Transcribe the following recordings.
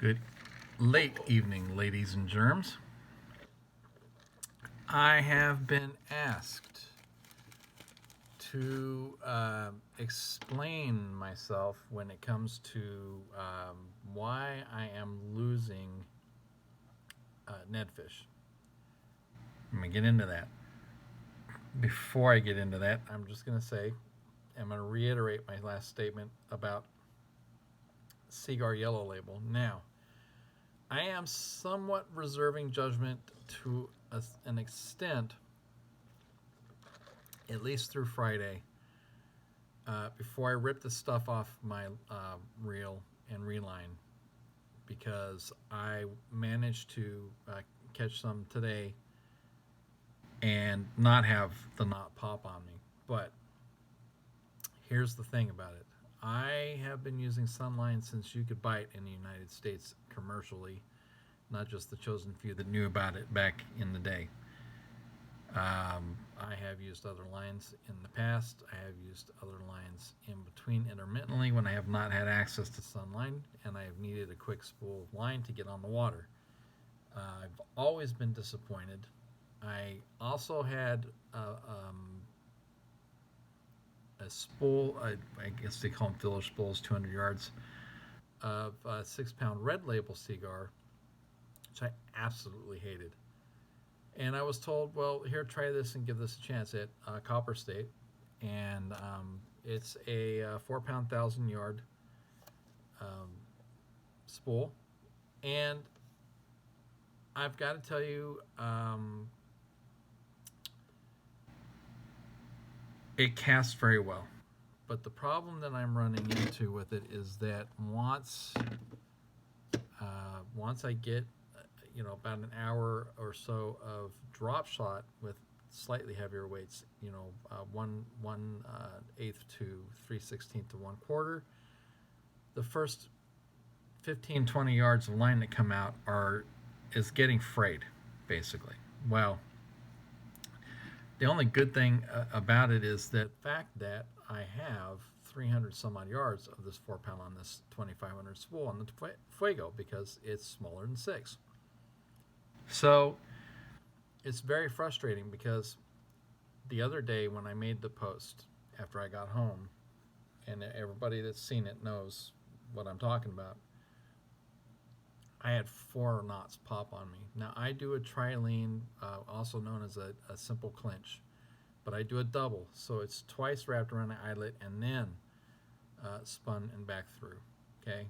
Good late evening, ladies and germs. I have been asked to explain myself when it comes to why I am losing Nedfish. I'm going to get into that. Before I get into that, I'm just going to say, I'm going to reiterate my last statement about Seagar Yellow Label. Now, I am somewhat reserving judgment to an extent, at least through Friday, before I rip the stuff off my reel and reline, because I managed to catch some today and not have the knot pop on me. But here's the thing about it. I have been using Sunline since you could buy it in the United States commercially, not just the chosen few that knew about it back in the day. I have used other lines in the past. I have used other lines in between intermittently when I have not had access to Sunline and I have needed a quick spool line to get on the water. I've always been disappointed. I also had a spool, I guess they call them filler spools, 200 yards, of a 6-pound red label cigar, which I absolutely hated. And I was told, well, here, try this and give this a chance at Copper State. And it's a 4-pound, 1,000-yard spool. And I've got to tell you, it casts very well. But the problem that I'm running into with it is that once I get about an hour or so of drop shot with slightly heavier weights, 1/8 to 3/16 to 1/4, the first 15-20 yards of line that come out is getting frayed, basically. Well, the only good thing about it is the fact that I have 300 some odd yards of this 4-pound on this 2500 spool on the Fuego, because it's smaller than 6. So it's very frustrating, because the other day when I made the post after I got home, and everybody that's seen it knows what I'm talking about, I had 4 knots pop on me. Now, I do a trilene, also known as a simple clinch, but I do a double, so it's twice wrapped around the eyelet and then spun and back through. Okay,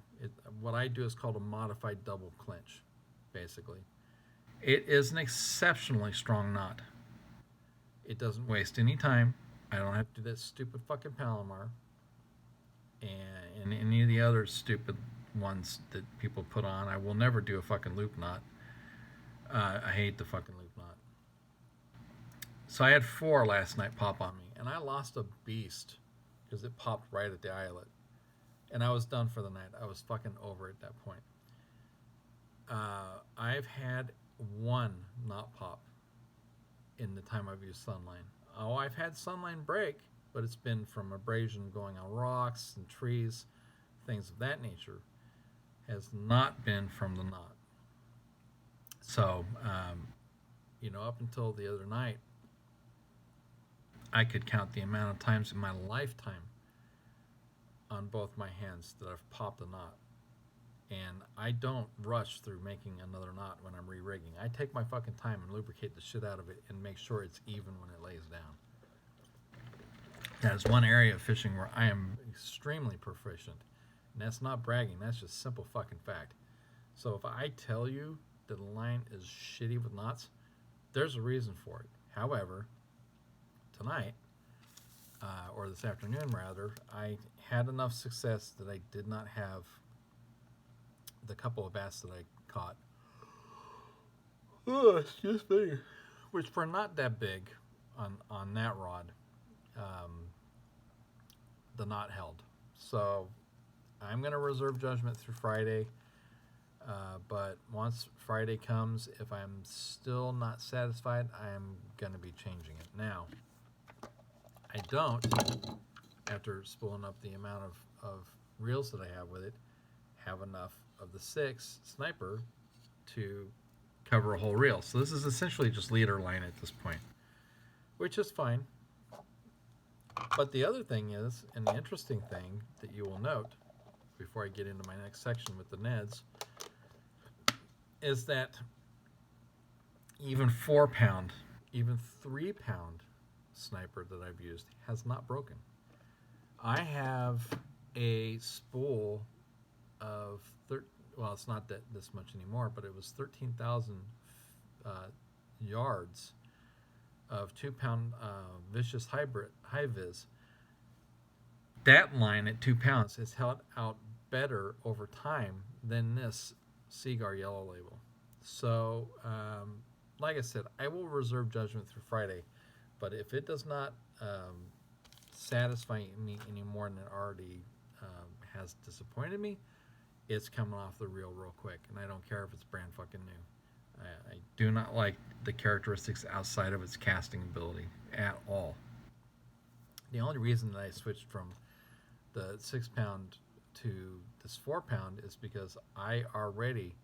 what I do is called a modified double clinch, basically. It is an exceptionally strong knot. It doesn't waste any time. I don't have to do that stupid fucking Palomar and any of the other stupid ones that people put on. I will never do a fucking loop knot. I hate the fucking loop knot. So I had 4 last night pop on me, and I lost a beast because it popped right at the eyelet. And I was done for the night. I was fucking over at that point. I've had 1 knot pop in the time I've used Sunline. Oh, I've had Sunline break, but it's been from abrasion going on rocks and trees, things of that nature. Has not been from the knot. So, up until the other night, I could count the amount of times in my lifetime on both my hands that I've popped a knot. And I don't rush through making another knot when I'm re-rigging. I take my fucking time and lubricate the shit out of it and make sure it's even when it lays down. That is one area of fishing where I am extremely proficient. And that's not bragging, that's just simple fucking fact. So if I tell you that the line is shitty with knots, there's a reason for it. However, tonight, or this afternoon rather, I had enough success that I did not have the couple of bass that I caught. Oh, excuse me. Which were not that big on that rod. The knot held. So I'm going to reserve judgment through Friday. But once Friday comes, if I'm still not satisfied, I'm going to be changing it. Now, I don't, after spooling up the amount of reels that I have with it, have enough of the 6 sniper to cover a whole reel. So this is essentially just leader line at this point, which is fine. But the other thing is, and the interesting thing that you will note before I get into my next section with the Neds, is that even 4-pound, even 3-pound sniper that I've used has not broken. I have a spool of, well, it's not that this much anymore, but it was 13,000 yards of 2-pound vicious high vis. That line at 2 pounds has held out better over time than this Seaguar Yellow Label. So, like I said, I will reserve judgment through Friday, but if it does not satisfy me any more than it already has disappointed me, it's coming off the reel real quick, and I don't care if it's brand fucking new. I do not like the characteristics outside of its casting ability at all. The only reason that I switched from the 6-pound to this 4-pound is because I already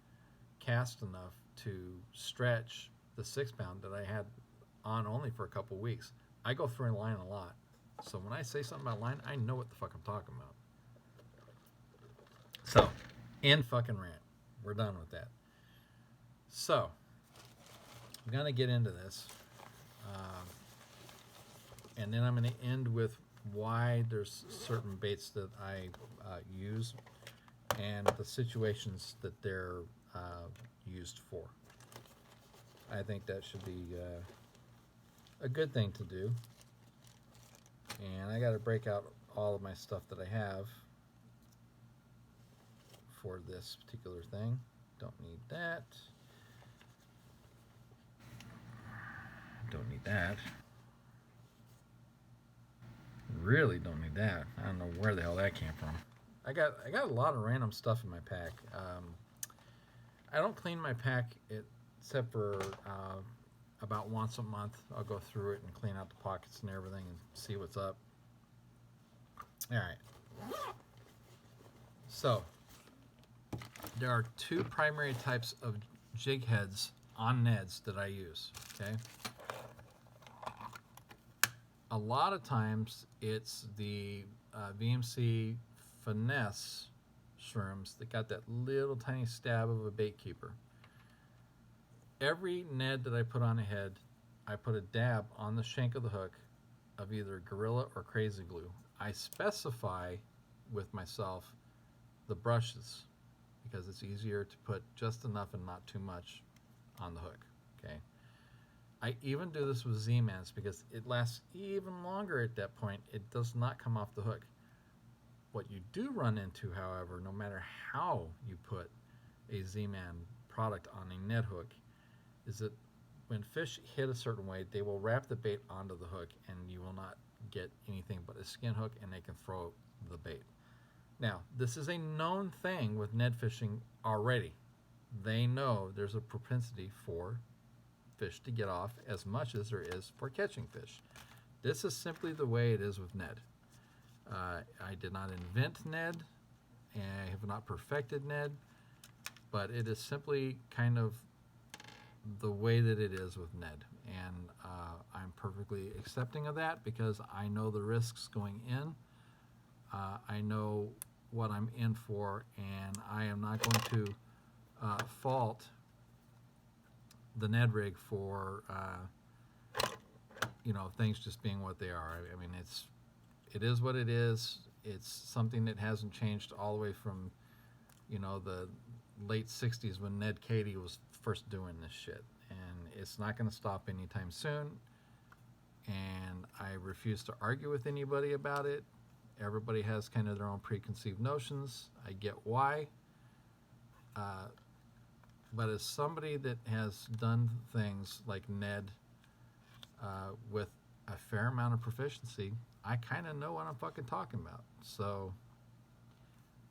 cast enough to stretch the 6-pound that I had on only for a couple weeks. I go through a line a lot, so when I say something about line, I know what the fuck I'm talking about. So, end fucking rant. We're done with that. So, I'm gonna get into this, and then I'm gonna end with why there's certain baits that I use and the situations that they're used for. I think that should be a good thing to do. And I got to break out all of my stuff that I have for this particular thing. Don't need that. Don't need that. Really don't need that. I don't know where the hell that came from. I got a lot of random stuff in my pack. I don't clean my pack except for about once a month. I'll go through it and clean out the pockets and everything and see what's up. All right. So there are 2 primary types of jig heads on Neds that I use. Okay. A lot of times it's the VMC Finesse shrimps that got that little tiny stab of a bait keeper. Every Ned that I put on a head, I put a dab on the shank of the hook of either Gorilla or Crazy Glue. I specify with myself the brushes because it's easier to put just enough and not too much on the hook. Okay. I even do this with Z-Mans because it lasts even longer at that point. It does not come off the hook. What you do run into, however, no matter how you put a Z-Man product on a net hook, is that when fish hit a certain way, they will wrap the bait onto the hook and you will not get anything but a skin hook and they can throw the bait. Now, this is a known thing with Ned fishing already. They know there's a propensity for fish to get off as much as there is for catching fish. This is simply the way it is with Ned. I did not invent Ned, and I have not perfected Ned, but it is simply kind of the way that it is with Ned, and I'm perfectly accepting of that because I know the risks going in. I know what I'm in for, and I am not going to fault the Ned rig for things just being what they are. I mean, it is what it is. It's something that hasn't changed all the way from the late 60s when Ned Cady was first doing this shit, and it's not going to stop anytime soon, and I refuse to argue with anybody about it. Everybody has kind of their own preconceived notions. I get why. But as somebody that has done things like Ned with a fair amount of proficiency, I kind of know what I'm fucking talking about. So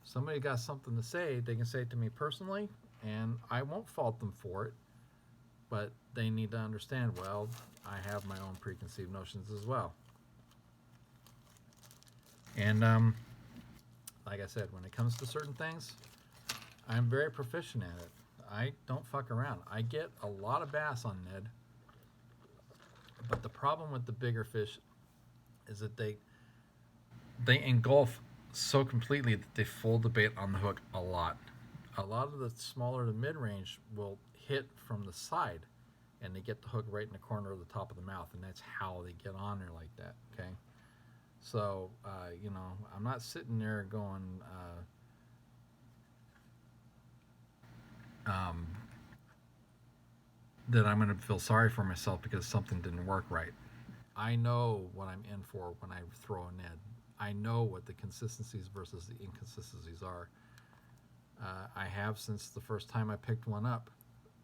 if somebody got something to say, they can say it to me personally, and I won't fault them for it. But they need to understand, well, I have my own preconceived notions as well. And like I said, when it comes to certain things, I'm very proficient at it. I don't fuck around. I get a lot of bass on Ned, but the problem with the bigger fish is that they engulf so completely that they fold the bait on the hook a lot. A lot of the smaller to mid-range will hit from the side, and they get the hook right in the corner of the top of the mouth, and that's how they get on there like that. Okay, so you know, I'm not sitting there going. That I'm going to feel sorry for myself because something didn't work right. I know what I'm in for when I throw a Ned. I know what the consistencies versus the inconsistencies are. I have since the first time I picked one up.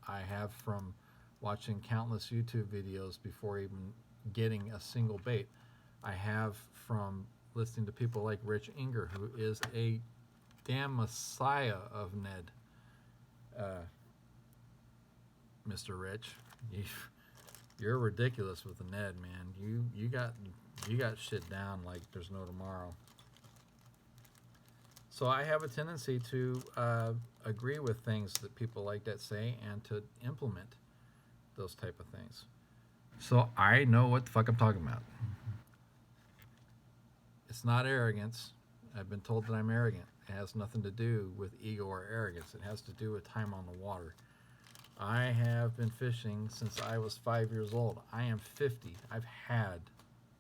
I have from watching countless YouTube videos before even getting a single bait. I have from listening to people like Rich Inger, who is a damn messiah of Ned. Mr. Rich, you're ridiculous with the Ned, man. You got shit down like there's no tomorrow. So I have a tendency to agree with things that people like that say and to implement those type of things. So I know what the fuck I'm talking about. It's not arrogance. I've been told that I'm arrogant. It has nothing to do with ego or arrogance. It has to do with time on the water. I have been fishing since I was 5 years old. I am 50. I've had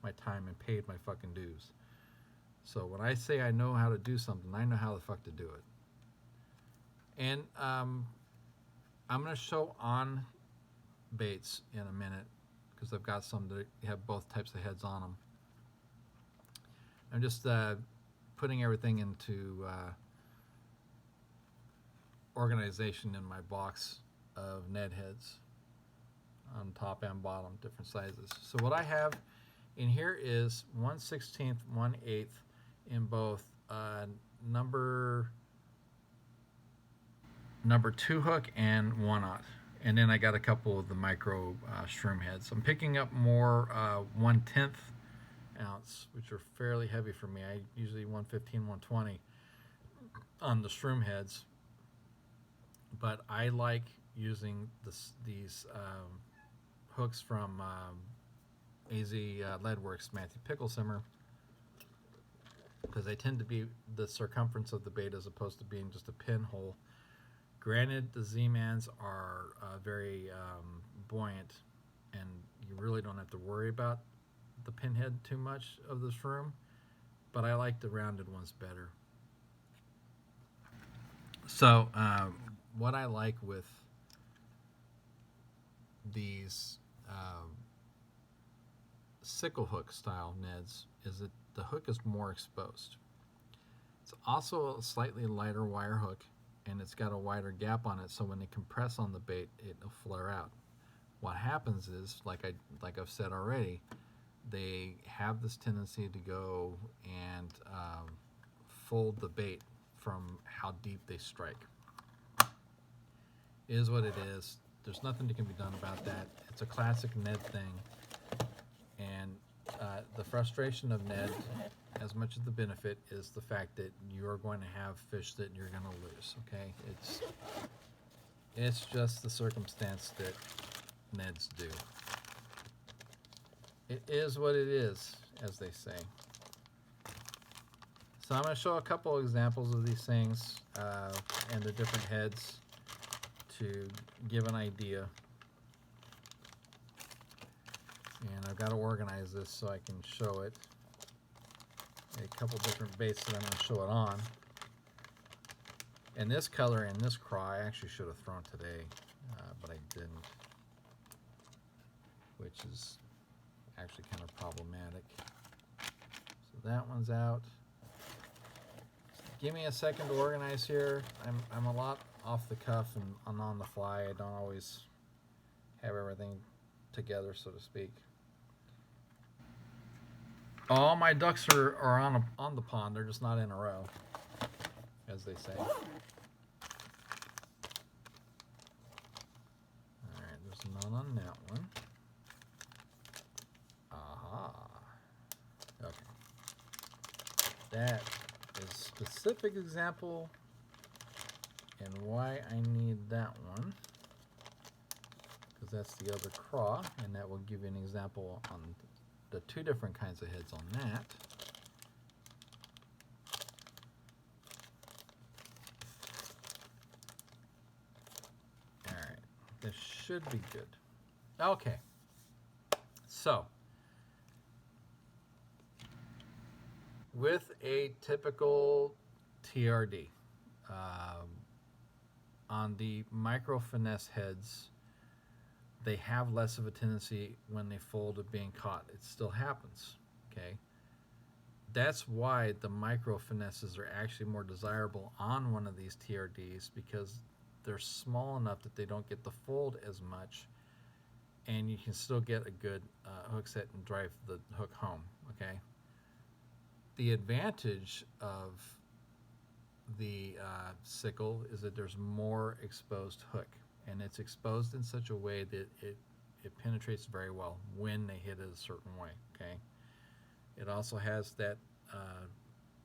my time and paid my fucking dues. So when I say I know how to do something, I know how the fuck to do it. And I'm going to show on baits in a minute because I've got some that have both types of heads on them. I'm just putting everything into organization in my box of Ned heads on top and bottom, different sizes. So what I have in here is 1/16, 1/8 in both number 2 hook and 1/0. And then I got a couple of the micro shroom heads. I'm picking up more 1/10 ounce, which are fairly heavy for me. I usually 115, 120 on the shroom heads, but I like using these hooks from AZ Leadworks, Matthew Picklesimmer, because they tend to be the circumference of the bait as opposed to being just a pinhole. Granted, the Z-Mans are very buoyant, and you really don't have to worry about the pinhead too much of the shroom, but I like the rounded ones better. So what I like with these sickle hook style Neds is that the hook is more exposed. It's also a slightly lighter wire hook, and it's got a wider gap on it, so when they compress on the bait, it'll flare out. What happens is, like I've said already, they have this tendency to go and fold the bait from how deep they strike. It is what it is. There's nothing that can be done about that. It's a classic Ned thing. And the frustration of Ned, as much as the benefit, is the fact that you're going to have fish that you're going to lose, okay? It's just the circumstance that Neds do. It is what it is, as they say. So I'm going to show a couple examples of these things and the different heads to give an idea. And I've got to organize this so I can show it. A couple different baits that I'm going to show it on. And this color and this craw I actually should have thrown today, but I didn't, which is actually kind of problematic. So that one's out. Give me a second to organize here. I'm a lot off the cuff and on the fly. I don't always have everything together, so to speak. All my ducks are on the pond. They're just not in a row, as they say. All right, there's none on that one. Aha. Okay. That is a specific example in And why I need that one, because that's the other craw, and that will give you an example on the two different kinds of heads on that. Alright, this should be good. Okay, so with a typical TRD, on the micro finesse heads, they have less of a tendency when they fold of being caught. It still happens, okay? That's why the micro finesses are actually more desirable on one of these TRDs, because they're small enough that they don't get the fold as much, and you can still get a good hook set and drive the hook home, okay? The advantage of the Sickle is that there's more exposed hook, and it's exposed in such a way that it penetrates very well when they hit it a certain way, okay? It also has that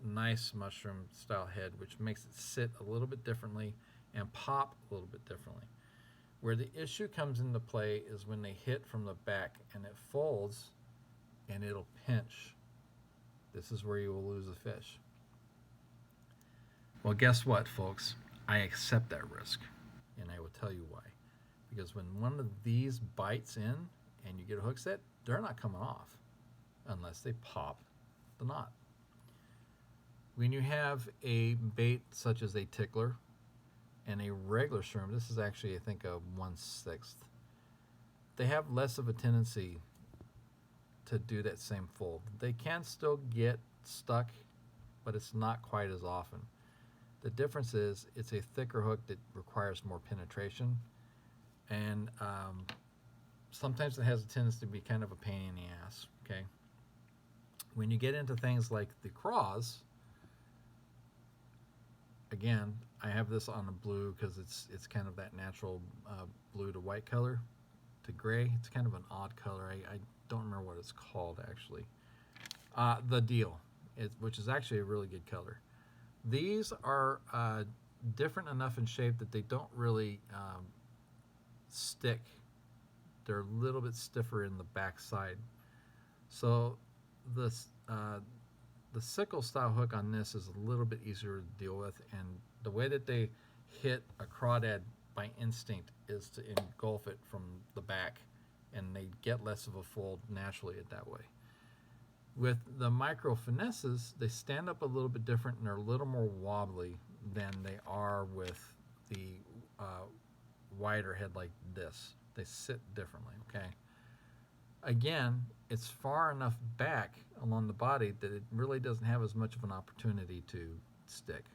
nice mushroom style head, which makes it sit a little bit differently and pop a little bit differently. Where the issue comes into play is when they hit from the back and it folds and it'll pinch. This is where you will lose a fish. Well, guess what, folks? I accept that risk, and I will tell you why. Because when one of these bites in and you get a hook set, they're not coming off unless they pop the knot. When you have a bait such as a tickler and a regular shrimp, this is actually, I think, a 1/6, they have less of a tendency to do that same fold. They can still get stuck, but it's not quite as often. The difference is it's a thicker hook that requires more penetration, and sometimes it has a tendency to be kind of a pain in the ass, okay? When you get into things like the Craws, again, I have this on a blue because it's kind of that natural blue to white color to gray. It's kind of an odd color. I don't remember what it's called, actually. The Deal, which is actually a really good color. These are different enough in shape that they don't really stick. They're a little bit stiffer in the back side. So the Sickle style hook on this is a little bit easier to deal with, and the way that they hit a crawdad by instinct is to engulf it from the back, and they get less of a fold naturally that way. With the micro finesses, they stand up a little bit different and they're a little more wobbly than they are with the wider head like this. They sit differently, okay? Again, it's far enough back along the body that it really doesn't have as much of an opportunity to stick.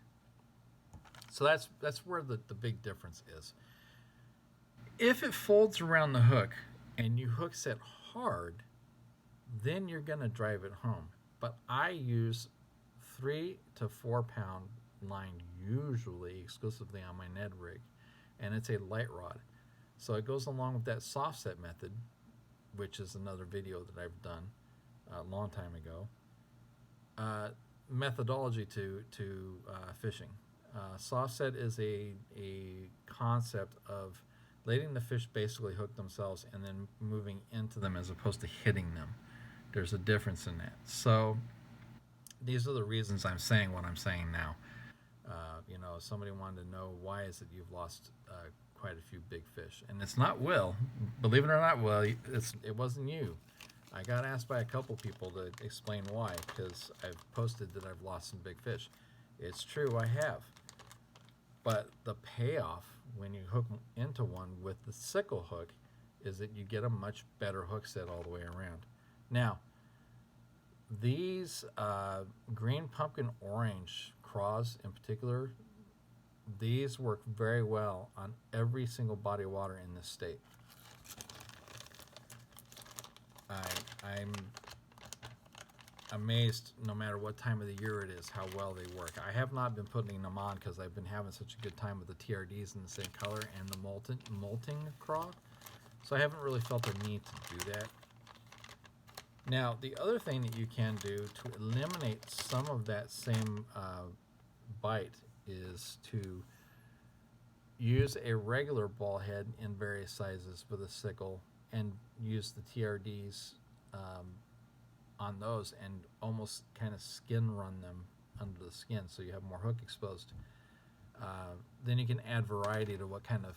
So that's where the big difference is. If it folds around the hook and you hook set hard, then you're going to drive it home. But I use 3 to 4 pound line usually exclusively on my Ned rig, and it's a light rod. So it goes along with that soft set method, which is another video that I've done a long time ago. Methodology to fishing. Soft set is a concept of letting the fish basically hook themselves and then moving into them as opposed to hitting them. There's a difference in that. So these are the reasons I'm saying what I'm saying now. You know, somebody wanted to know why is it you've lost quite a few big fish, and it's not Will. Believe it or not, Will, it wasn't you. I got asked by a couple people to explain why, because I've posted that I've lost some big fish. It's true, I have. But the payoff when you hook into one with the Sickle hook is that you get a much better hook set all the way around. Now, these green pumpkin orange Craws in particular, these work very well on every single body of water in this state. I'm amazed no matter what time of the year it is how well they work. I have not been putting them on because I've been having such a good time with the TRDs in the same color and the molting craw, so I haven't really felt the need to do that. Now, the other thing that you can do to eliminate some of that same bite is to use a regular ball head in various sizes with a sickle and use the TRDs on those and almost kind of skin run them under the skin so you have more hook exposed. Then you can add variety to what kind of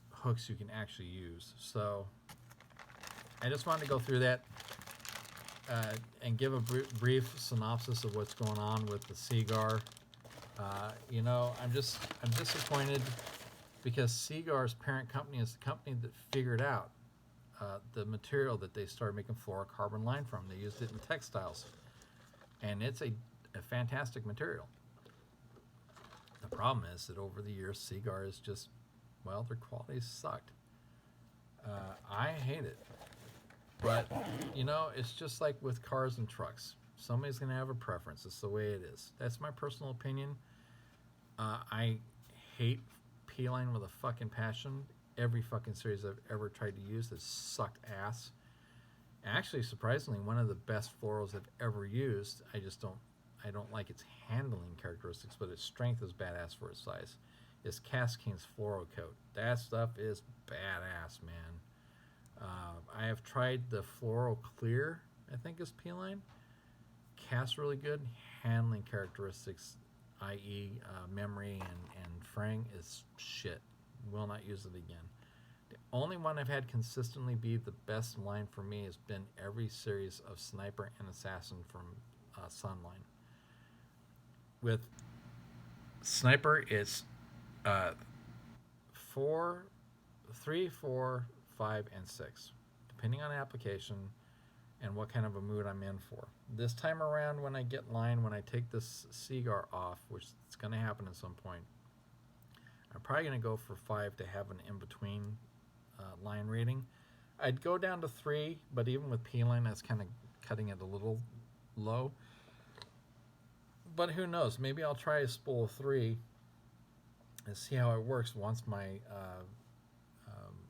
hooks you can actually use. So I just wanted to go through that and give a brief synopsis of what's going on with the Seagar. You know, I'm disappointed because Seagar's parent company is the company that figured out the material that they started making fluorocarbon line from. They used it in textiles, and it's a fantastic material. The problem is that over the years, Seagar is just, well, their quality sucked. I hate it. But, you know, it's just like with cars and trucks. Somebody's going to have a preference. It's the way it is. That's my personal opinion. I hate P-Line with a fucking passion. Every fucking series I've ever tried to use has sucked ass. Actually, surprisingly, one of the best fluoros I've ever used, I don't like its handling characteristics, but its strength is badass for its size, is Kaskeen's Fluoro Coat. That stuff is badass, man. I have tried the Fluoro Clear, I think is P-Line. Casts really good. Handling characteristics, i.e. Memory and fraying, is shit. Will not use it again. The only one I've had consistently be the best line for me has been every series of Sniper and Assassin from Sunline. With Sniper, it's 3, 4, 5, and 6, depending on application and what kind of a mood I'm in for. This time around, when I get line, when I take this Seagar off, which is going to happen at some point, I'm probably going to go for 5 to have an in-between line rating. I'd go down to 3, but even with P-Line, that's kind of cutting it a little low. But who knows? Maybe I'll try a spool of 3 and see how it works once my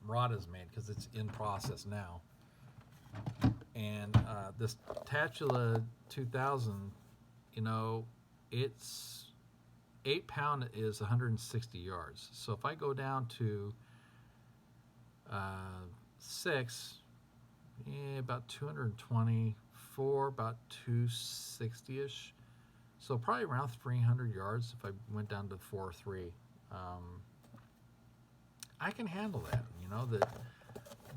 rod is made, because it's in process now. And this Tatula 2000, you know, it's 8 pound is 160 yards. So if I go down to 6, about 220, 4, about 260-ish. So probably around 300 yards if I went down to 4 or 3. I can handle that. You know,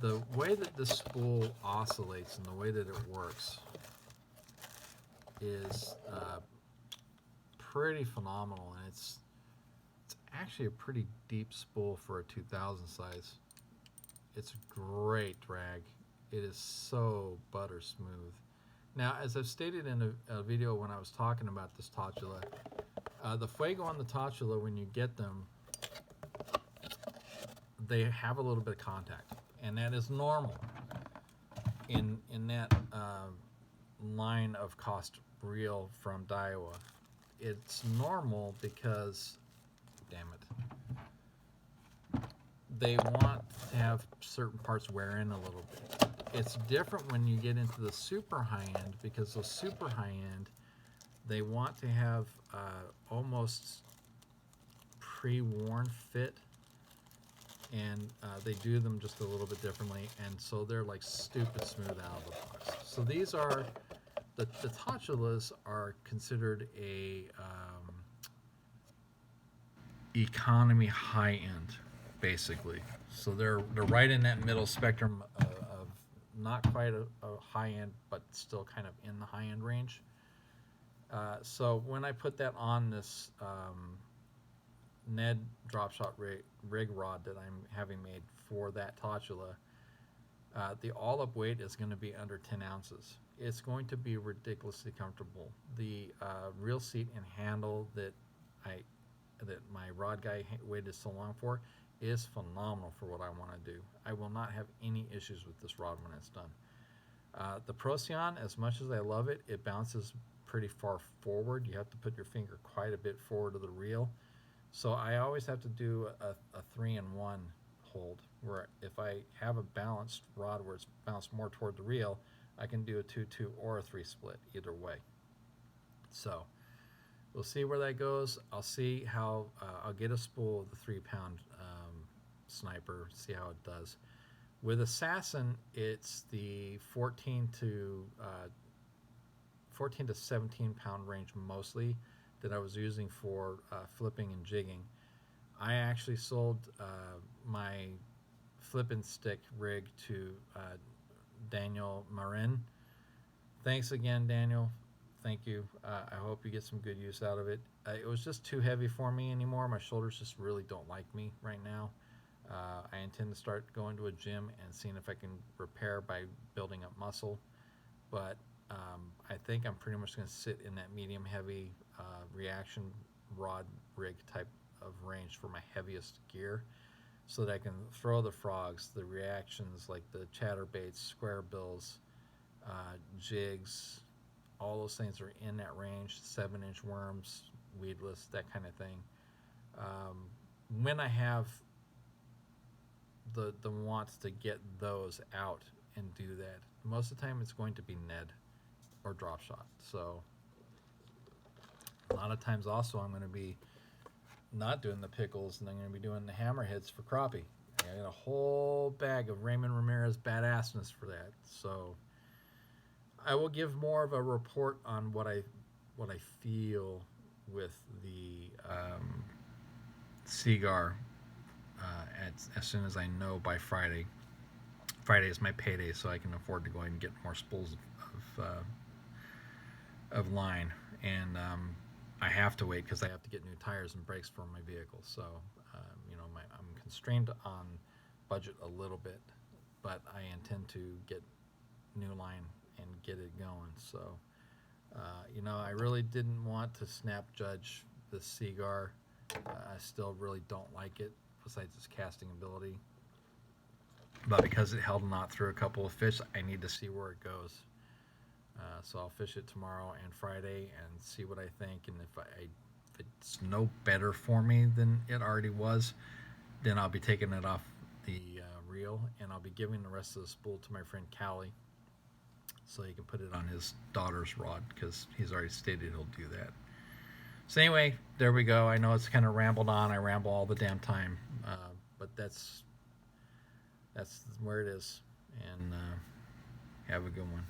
the way that this spool oscillates and the way that it works is pretty phenomenal, and it's actually a pretty deep spool for a 2000 size. It's a great drag. It is so butter smooth. Now, as I've stated in a video when I was talking about this Tatula, the Fuego on the Tatula, when you get them, they have a little bit of contact, and that is normal in that line of cost reel from Daiwa. It's normal because, damn it, they want to have certain parts wear in a little bit. It's different when you get into the super high end, because the super high end, they want to have almost pre-worn fit, and they do them just a little bit differently, and so they're like stupid smooth out of the box. So these are, the Tatulas are considered a economy high end, basically. So they're right in that middle spectrum of not quite a high end, but still kind of in the high end range. So when I put that on this Ned drop shot rig rod that I'm having made for that Tatula, the all-up weight is going to be under 10 ounces. It's going to be ridiculously comfortable. The reel seat and handle that my rod guy waited so long for is phenomenal for what I want to do. I will not have any issues with this rod when it's done. The Procyon, as much as I love it, it bounces pretty far forward. You have to put your finger quite a bit forward of the reel. So I always have to do a 3-in-1 hold, where if I have a balanced rod where it's bounced more toward the reel, I can do a 2-2 or a 3 split, either way. So we'll see where that goes. I'll see how I'll get a spool of the 3-pound sniper, see how it does. With Assassin, it's the 14 to 17 pound range mostly that I was using for flipping and jigging. I actually sold my flip and stick rig to Daniel Marin. Thanks again, Daniel. Thank you. I hope you get some good use out of it. It was just too heavy for me anymore. My shoulders just really don't like me right now. I intend to start going to a gym and seeing if I can repair by building up muscle. But I think I'm pretty much going to sit in that medium heavy reaction rod rig type of range for my heaviest gear, so that I can throw the frogs, the reactions like the chatterbaits, square bills, jigs, all those things are in that range, 7-inch worms, weedless, that kind of thing. When I have the wants to get those out and do that, most of the time it's going to be Ned or drop shot. So a lot of times also I'm going to be not doing the pickles, and I'm going to be doing the hammerheads for crappie. I got a whole bag of Raymond Ramirez badassness for that. So I will give more of a report on what I feel with the Seagar as soon as I know by Friday. Friday is my payday, so I can afford to go ahead and get more spools of line. And I have to wait because I have to get new tires and brakes for my vehicle. So, I'm constrained on budget a little bit, but I intend to get new line and get it going. So, I really didn't want to snap judge the Seagar. I still really don't like it, besides its casting ability. But because it held a knot through a couple of fish, I need to see where it goes. So I'll fish it tomorrow and Friday and see what I think. And if it's no better for me than it already was, then I'll be taking it off the reel, and I'll be giving the rest of the spool to my friend Callie, so he can put it on his daughter's rod, because he's already stated he'll do that. So anyway, there we go. I know it's kind of rambled on. I ramble all the damn time, but that's where it is. And have a good one.